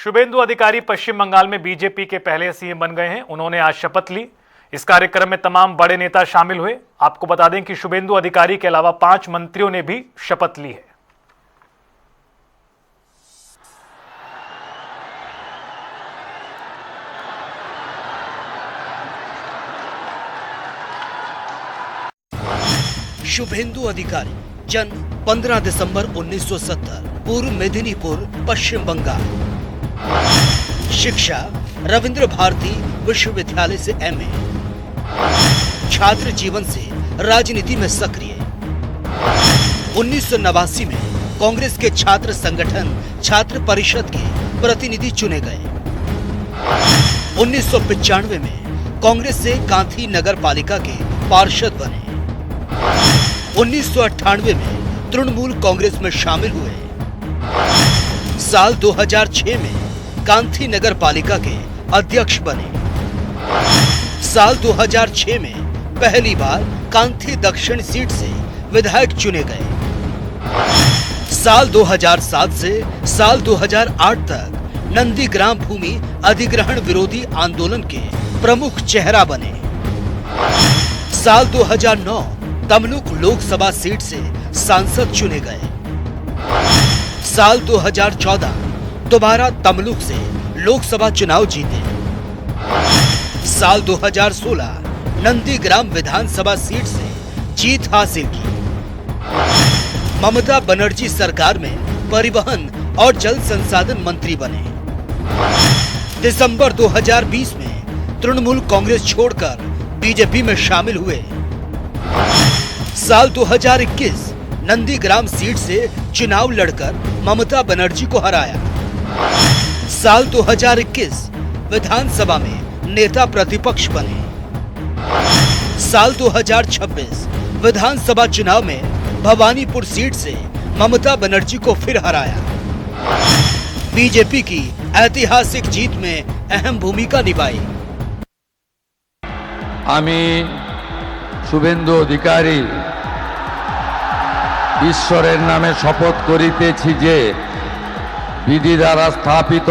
शुभेंदु अधिकारी पश्चिम बंगाल में बीजेपी के पहले सीएम बन गए हैं। उन्होंने आज शपथ ली। इस कार्यक्रम में तमाम बड़े नेता शामिल हुए। आपको बता दें कि शुभेंदु अधिकारी के अलावा 5 मंत्रियों ने भी शपथ ली है। शुभेंदु अधिकारी, जन्म 15 दिसंबर 1970, पूर्व मेदिनीपुर, पश्चिम बंगाल। शिक्षा रविंद्र भारती विश्वविद्यालय से एमए। छात्र जीवन से राजनीति में सक्रिय। 1989 में कांग्रेस के छात्र संगठन छात्र परिषद के प्रतिनिधि चुने गए। 1995 में कांग्रेस से कांथी नगर पालिका के पार्षद बने। 1998 में तृणमूल कांग्रेस में शामिल हुए। साल 2006 में कांथी नगर पालिका के अध्यक्ष बने। साल 2006 में पहली बार कांथी दक्षिण सीट से विधायक चुने गए। साल 2007 से साल 2008 तक नंदीग्राम भूमि अधिग्रहण विरोधी आंदोलन के प्रमुख चेहरा बने। साल 2009 तमलुक लोकसभा सीट से सांसद चुने गए। साल 2014 दोबारा तमलुक से लोकसभा चुनाव जीते। साल 2016 नंदीग्राम विधानसभा सीट से जीत हासिल की। ममता बनर्जी सरकार में परिवहन और जल संसाधन मंत्री बने। दिसंबर 2020 में तृणमूल कांग्रेस छोड़कर बीजेपी में शामिल हुए। साल 2021 नंदीग्राम सीट से चुनाव लड़कर ममता बनर्जी को हराया। साल 2021 विधानसभा में नेता प्रतिपक्ष बने। साल 2026 विधानसभा चुनाव में भवानीपुर सीट से ममता बनर्जी को फिर हराया। बीजेपी की ऐतिहासिक जीत में अहम भूमिका निभाई। शुभेंदु अधिकारी ईश्वरेर नामे शपथ करितेछि जे विधि द्वारा स्थापित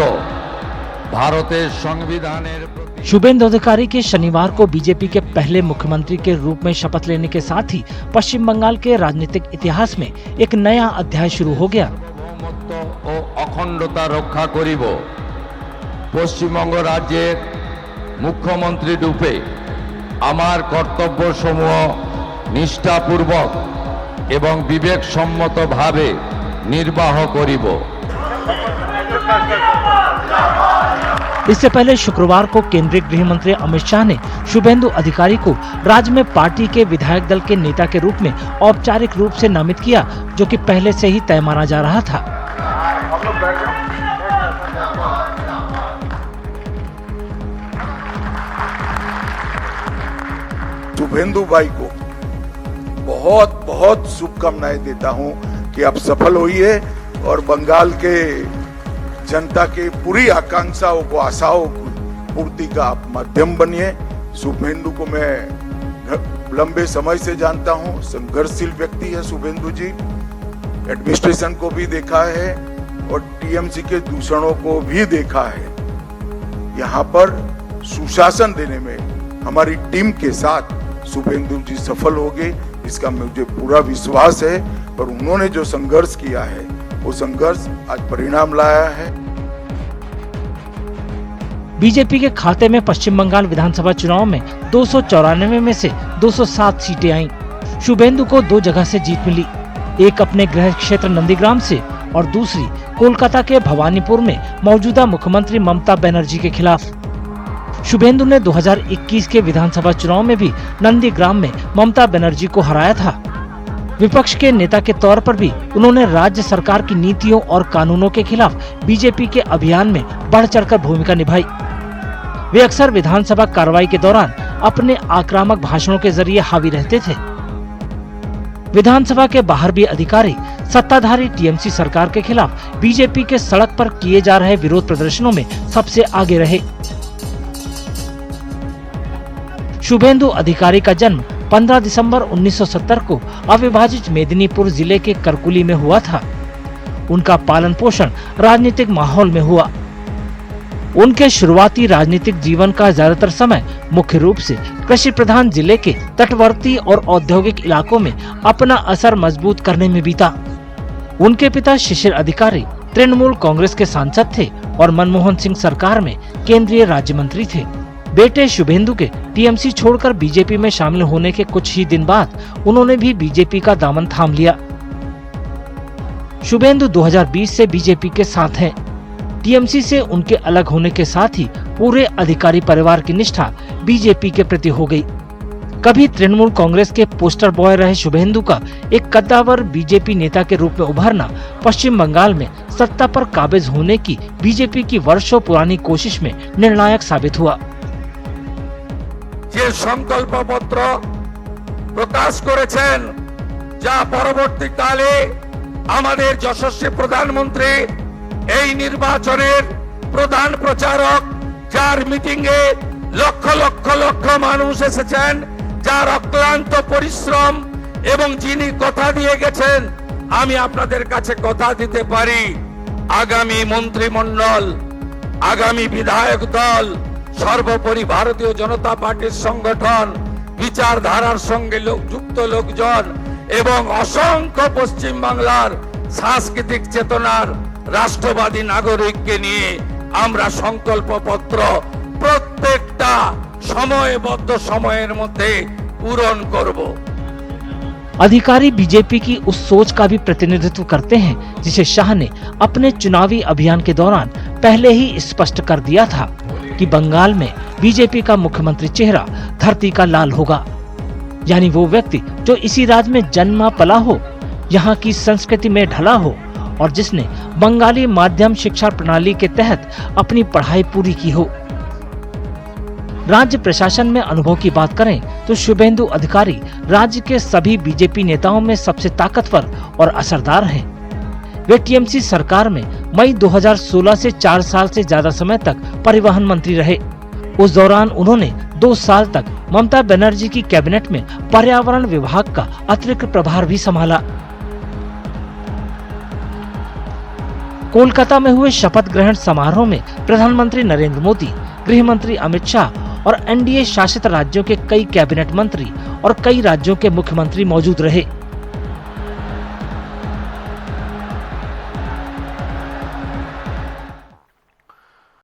भारतेर संविधानेर। शुभेंदु अधिकारी के शनिवार को बीजेपी के पहले मुख्यमंत्री के रूप में शपथ लेने के साथ ही पश्चिम बंगाल के राजनीतिक इतिहास में एक नया अध्याय शुरू हो गया। अखंडता रक्षा करिब। पश्चिमबंग राज्येर मुख्यमंत्री रूपे आमार कर्तव्य समूह निष्ठापूर्वक एवं विवेकसम्मत भावे निर्वाह करिब। इससे पहले शुक्रवार को केंद्रीय गृह मंत्री अमित शाह ने शुभेंदु अधिकारी को राज्य में पार्टी के विधायक दल के नेता के रूप में औपचारिक रूप से नामित किया, जो कि पहले से ही तय माना जा रहा था। शुभेंदु भाई को बहुत बहुत शुभकामनाएं देता हूं कि आप सफल होइए और बंगाल के जनता की पूरी आकांक्षाओं को, आशाओं की पूर्ति का आप माध्यम बनिए। शुभेंदु को मैं लंबे समय से जानता हूं, संघर्षशील व्यक्ति है शुभेंदु जी। एडमिनिस्ट्रेशन को भी देखा है और टीएमसी के दूषणों को भी देखा है। यहाँ पर सुशासन देने में हमारी टीम के साथ शुभेंदु जी सफल होंगे, इसका मुझे पूरा विश्वास है। और उन्होंने जो संघर्ष किया है वो संघर्ष आज परिणाम लाया है। बीजेपी के खाते में पश्चिम बंगाल विधानसभा चुनाव में 294 में से 207 सीटें आईं। शुभेंदु को 2 जगह से जीत मिली, एक अपने गृह क्षेत्र नंदीग्राम से और दूसरी कोलकाता के भवानीपुर में मौजूदा मुख्यमंत्री ममता बनर्जी के खिलाफ। शुभेंदु ने 2021 के विधानसभा चुनाव में भी नंदीग्राम में ममता बनर्जी को हराया था। विपक्ष के नेता के तौर पर भी उन्होंने राज्य सरकार की नीतियों और कानूनों के खिलाफ बीजेपी के अभियान में बढ़ चढ़कर भूमिका निभाई। वे अक्सर विधानसभा कार्रवाई के दौरान अपने आक्रामक भाषणों के जरिए हावी रहते थे। विधानसभा के बाहर भी अधिकारी सत्ताधारी टीएमसी सरकार के खिलाफ बीजेपी के सड़क पर किए जा रहे विरोध प्रदर्शनों में सबसे आगे रहे। शुभेंदु अधिकारी का जन्म 15 दिसंबर 1970 को अविभाजित मेदिनीपुर जिले के करकुली में हुआ था। उनका पालन पोषण राजनीतिक माहौल में हुआ। उनके शुरुआती राजनीतिक जीवन का ज्यादातर समय मुख्य रूप से कृषि प्रधान जिले के तटवर्ती और औद्योगिक इलाकों में अपना असर मजबूत करने में बीता। उनके पिता शिशिर अधिकारी तृणमूल कांग्रेस के सांसद थे और मनमोहन सिंह सरकार में केंद्रीय राज्य मंत्री थे। बेटे शुभेंदु के टीएमसी छोड़कर बीजेपी में शामिल होने के कुछ ही दिन बाद उन्होंने भी बीजेपी का दामन थाम लिया। शुभेंदु 2020 से बीजेपी के साथ हैं। टीएमसी से उनके अलग होने के साथ ही पूरे अधिकारी परिवार की निष्ठा बीजेपी के प्रति हो गई। कभी तृणमूल कांग्रेस के पोस्टर बॉय रहे शुभेंदु का एक कद्दावर बीजेपी नेता के रूप में उभरना पश्चिम बंगाल में सत्ता पर काबिज होने की बीजेपी की वर्षों पुरानी कोशिश में निर्णायक साबित हुआ। যে সংকল্পপত্র প্রকাশ করেছেন, যা পরবর্তীকালে আমাদের যশস্বী প্রধানমন্ত্রী এই নির্বাচনের প্রধান প্রচারক, যার মিটিংয়ে লক্ষ লক্ষ লক্ষ মানুষ এসেছেন, যার অক্লান্ত পরিশ্রম এবং যিনি কথা দিয়ে গেছেন, আমি আপনাদের কাছে কথা দিতে পারি আগামী মন্ত্রিমণ্ডল, আগামী বিধায়ক দল, সর্বোপরি ভারতীয় জনতা পার্টির সংগঠন, বিচারধারার সঙ্গে যুক্ত লোকজন এবং অসংখ্য পশ্চিম বাংলার সাংস্কৃতিক চেতনার রাষ্ট্রবাদী নাগরিককে নিয়ে আমরা সংকল্পপত্র প্রত্যেকটা সময়বদ্ধ সময়ের মধ্যে পূরণ করব। अधिकारी बीजेपी की उस सोच का भी प्रतिनिधित्व करते हैं जिसे शाह ने अपने चुनावी अभियान के दौरान पहले ही स्पष्ट कर दिया था कि बंगाल में बीजेपी का मुख्यमंत्री चेहरा धरती का लाल होगा, यानी वो व्यक्ति जो इसी राज्य में जन्मा पला हो, यहाँ की संस्कृति में ढला हो और जिसने बंगाली माध्यम शिक्षा प्रणाली के तहत अपनी पढ़ाई पूरी की हो। राज्य प्रशासन में अनुभव की बात करें तो शुभेंदु अधिकारी राज्य के सभी बीजेपी नेताओं में सबसे ताकतवर और असरदार हैं। वे टीएमसी सरकार में मई 2016 से 4 साल से ज्यादा समय तक परिवहन मंत्री रहे। उस दौरान उन्होंने 2 साल तक ममता बनर्जी की कैबिनेट में पर्यावरण विभाग का अतिरिक्त प्रभार भी संभाला। कोलकाता में हुए शपथ ग्रहण समारोह में प्रधानमंत्री नरेंद्र मोदी, गृह मंत्री अमित शाह और एनडीए शासित राज्यों के कई कैबिनेट मंत्री और कई राज्यों के मुख्यमंत्री मौजूद रहे।